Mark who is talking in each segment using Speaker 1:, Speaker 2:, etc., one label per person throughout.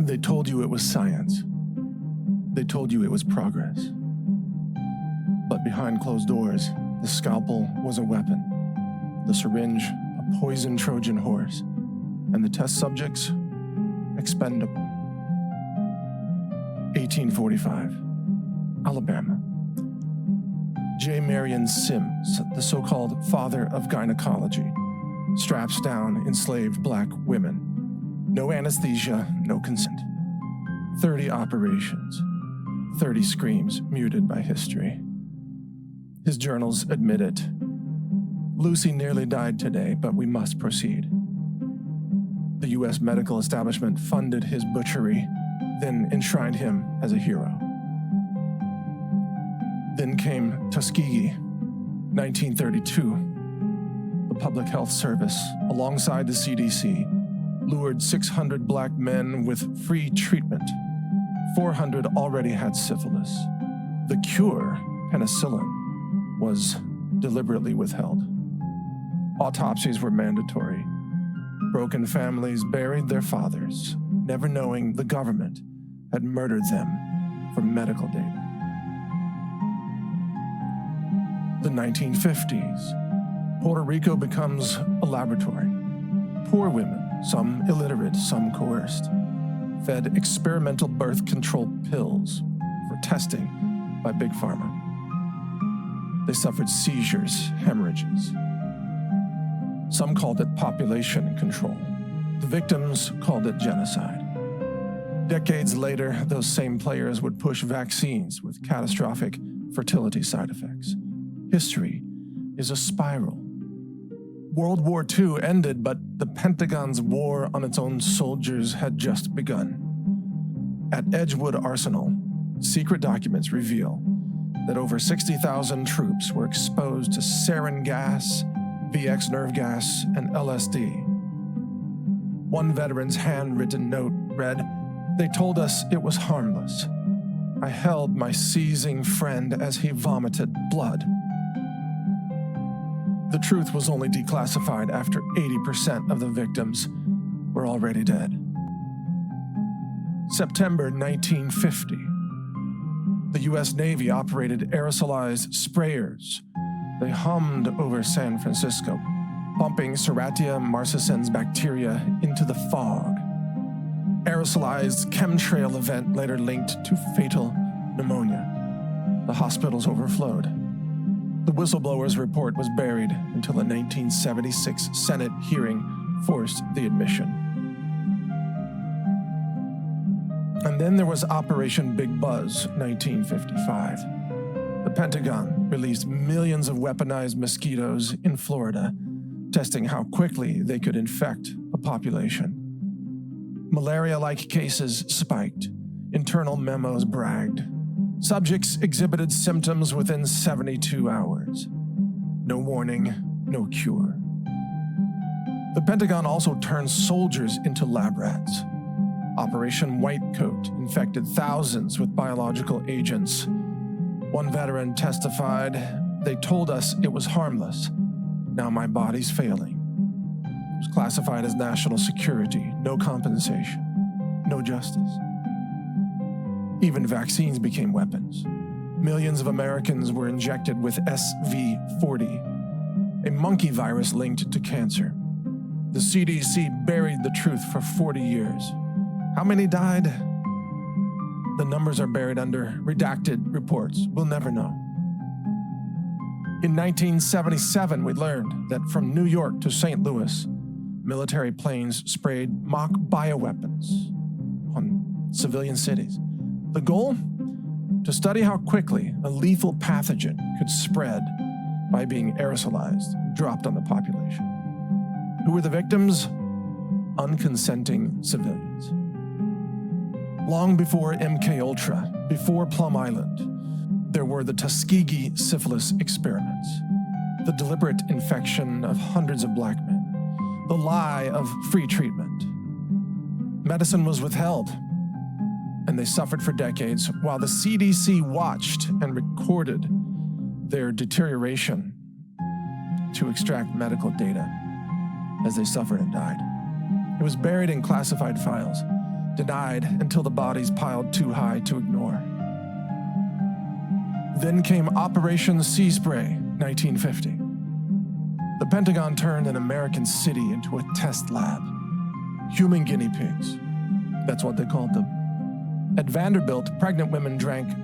Speaker 1: They told you it was science. They told you it was progress. But behind closed doors, the scalpel was a weapon, the syringe a poisoned Trojan horse, and the test subjects expendable. 1845, Alabama. J. Marion Sims, the so-called father of gynecology, straps down enslaved black women. No anesthesia, no consent. 30 operations, 30 screams muted by history. His journals admit it. Lucy nearly died today, but we must proceed. The U.S. medical establishment funded his butchery, then enshrined him as a hero. Then came Tuskegee, 1932. The Public Health Service, alongside the CDC, lured 600 black men with free treatment. 400 already had syphilis. The cure, penicillin, was deliberately withheld. Autopsies were mandatory. Broken families buried their fathers, never knowing the government had murdered them for medical data. The 1950s. Puerto Rico becomes a laboratory. Poor women, some illiterate, some coerced, fed experimental birth control pills for testing by Big Pharma. They suffered seizures, hemorrhages. Some called it population control. The victims called it genocide. Decades later, those same players would push vaccines with catastrophic fertility side effects. History is a spiral. World War II ended, but the Pentagon's war on its own soldiers had just begun. At Edgewood Arsenal, secret documents reveal that over 60,000 troops were exposed to sarin gas, VX nerve gas, and LSD. One veteran's handwritten note read, "They told us it was harmless. I held my seizing friend as he vomited blood." The truth was only declassified after 80% of the victims were already dead. September 1950. The U.S. Navy operated aerosolized sprayers. They hummed over San Francisco, pumping Serratia marcescens bacteria into the fog. Aerosolized chemtrail event later linked to fatal pneumonia. The hospitals overflowed. The whistleblower's report was buried until a 1976 Senate hearing forced the admission. And then there was Operation Big Buzz, 1955. The Pentagon released millions of weaponized mosquitoes in Florida, testing how quickly they could infect a population. Malaria-like cases spiked. Internal memos bragged. Subjects exhibited symptoms within 72 hours. No warning, no cure. The Pentagon also turned soldiers into lab rats. Operation Whitecoat infected thousands with biological agents. One veteran testified, "They told us it was harmless. Now my body's failing." It was classified as national security, no compensation, no justice. Even vaccines became weapons. Millions of Americans were injected with SV40, a monkey virus linked to cancer. The CDC buried the truth for 40 years. How many died? The numbers are buried under redacted reports. We'll never know. In 1977, we learned that from New York to St. Louis, military planes sprayed mock bioweapons on civilian cities. The goal? To study how quickly a lethal pathogen could spread by being aerosolized, dropped on the population. Who were the victims? Unconsenting civilians. Long before MKUltra, before Plum Island, there were the Tuskegee syphilis experiments, the deliberate infection of hundreds of black men, the lie of free treatment. Medicine was withheld, and they suffered for decades while the CDC watched and recorded their deterioration to extract medical data as they suffered and died. It was buried in classified files. denied until the bodies piled too high to ignore. Then came Operation Sea Spray, 1950. The Pentagon turned an American city into a test lab. Human guinea pigs. That's what they called them. At Vanderbilt, pregnant women drank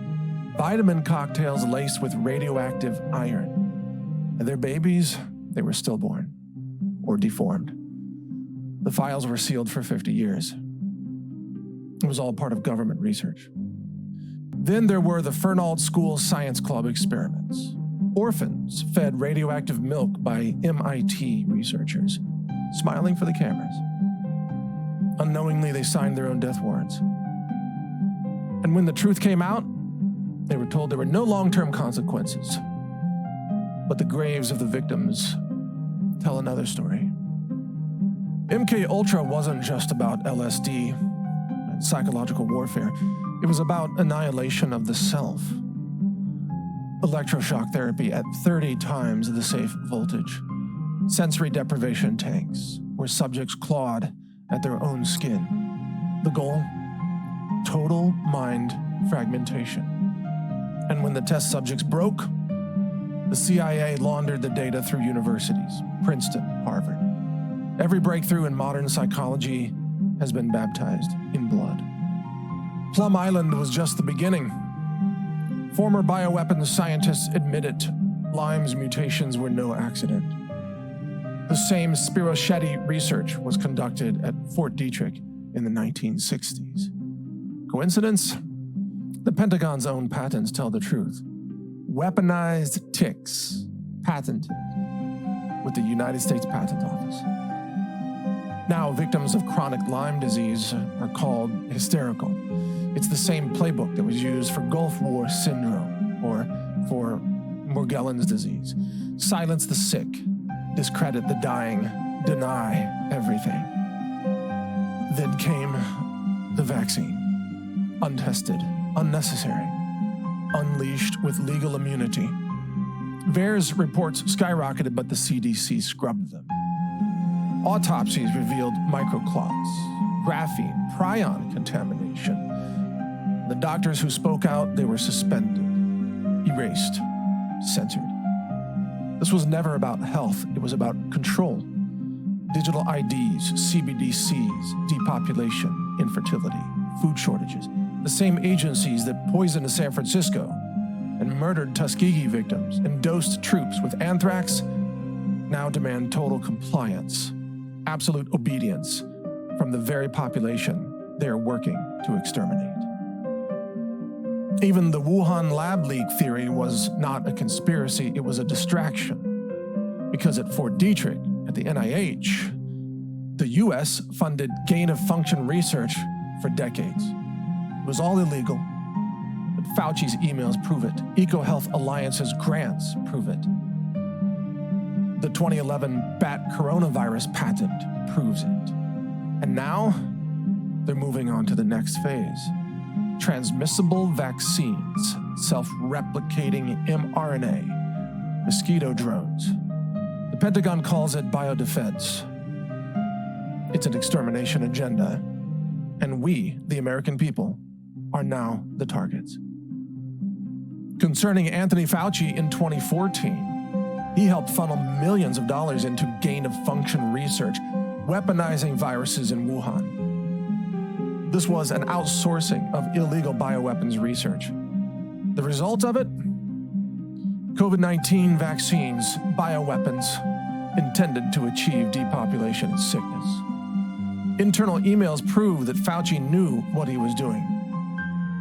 Speaker 1: vitamin cocktails laced with radioactive iron. And their babies, they were stillborn or deformed. The files were sealed for 50 years. It was all part of government research. Then there were the Fernald School Science Club experiments. Orphans fed radioactive milk by MIT researchers, smiling for the cameras. Unknowingly, they signed their own death warrants. And when the truth came out, they were told there were no long-term consequences. But the graves of the victims tell another story. MK Ultra wasn't just about LSD and psychological warfare. It was about annihilation of the self. Electroshock therapy at 30 times the safe voltage. Sensory deprivation tanks, where subjects clawed at their own skin. The goal? Total mind fragmentation. And when the test subjects broke, the CIA laundered the data through universities, Princeton, Harvard. Every breakthrough in modern psychology has been baptized in blood. Plum Island was just the beginning. Former bioweapons scientists admit it. Lyme's mutations were no accident. The same Spirochetti research was conducted at Fort Detrick in the 1960s. Coincidence? The Pentagon's own patents tell the truth. Weaponized ticks, patented with the United States Patent Office. Now, victims of chronic Lyme disease are called hysterical. It's the same playbook that was used for Gulf War syndrome or for Morgellons disease. Silence the sick, discredit the dying, deny everything. Then came the vaccine. Untested, unnecessary, unleashed with legal immunity. VAERS reports skyrocketed, but the CDC scrubbed them. Autopsies revealed microclots, graphene, prion contamination. The doctors who spoke out, they were suspended, erased, censored. This was never about health, it was about control. Digital IDs, CBDCs, depopulation, infertility, food shortages. The same agencies that poisoned San Francisco and murdered Tuskegee victims and dosed troops with anthrax now demand total compliance, absolute obedience from the very population they are working to exterminate. Even the Wuhan lab leak theory was not a conspiracy, it was a distraction. Because at Fort Detrick, at the NIH, the US funded gain-of-function research for decades. It was all illegal, but Fauci's emails prove it. EcoHealth Alliance's grants prove it. The 2011 bat coronavirus patent proves it. And now, they're moving on to the next phase. Transmissible vaccines, self-replicating mRNA, mosquito drones. The Pentagon calls it biodefense. It's an extermination agenda, and we, the American people, are now the targets. Concerning Anthony Fauci in 2014, he helped funnel millions of dollars into gain-of-function research, weaponizing viruses in Wuhan. This was an outsourcing of illegal bioweapons research. The result of it? COVID-19 vaccines, bioweapons, intended to achieve depopulation and sickness. Internal emails prove that Fauci knew what he was doing,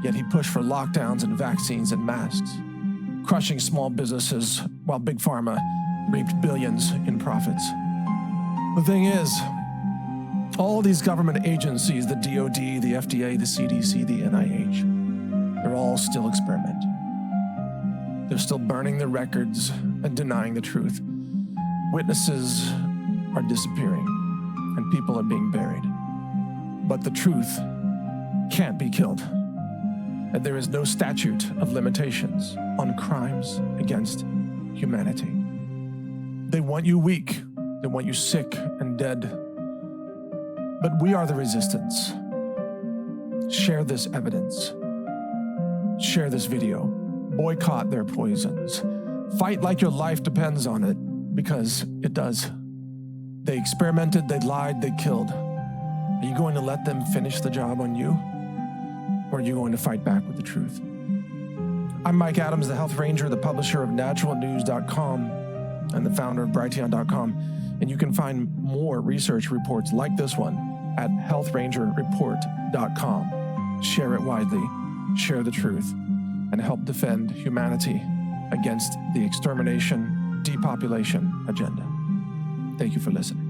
Speaker 1: yet he pushed for lockdowns and vaccines and masks, crushing small businesses while Big Pharma reaped billions in profits. The thing is, all these government agencies, the DOD, the FDA, the CDC, the NIH, they're all still experimenting. They're still burning the records and denying the truth. Witnesses are disappearing and people are being buried. But the truth can't be killed. And there is no statute of limitations on crimes against humanity. They want you weak. They want you sick and dead. But we are the resistance. Share this evidence. Share this video. Boycott their poisons. Fight like your life depends on it, because it does. They experimented, they lied, they killed. Are you going to let them finish the job on you? Or are you going to fight back with the truth? I'm Mike Adams, the Health Ranger, the publisher of naturalnews.com and the founder of brighteon.com. And you can find more research reports like this one at healthrangerreport.com. Share it widely, share the truth, and help defend humanity against the extermination, depopulation agenda. Thank you for listening.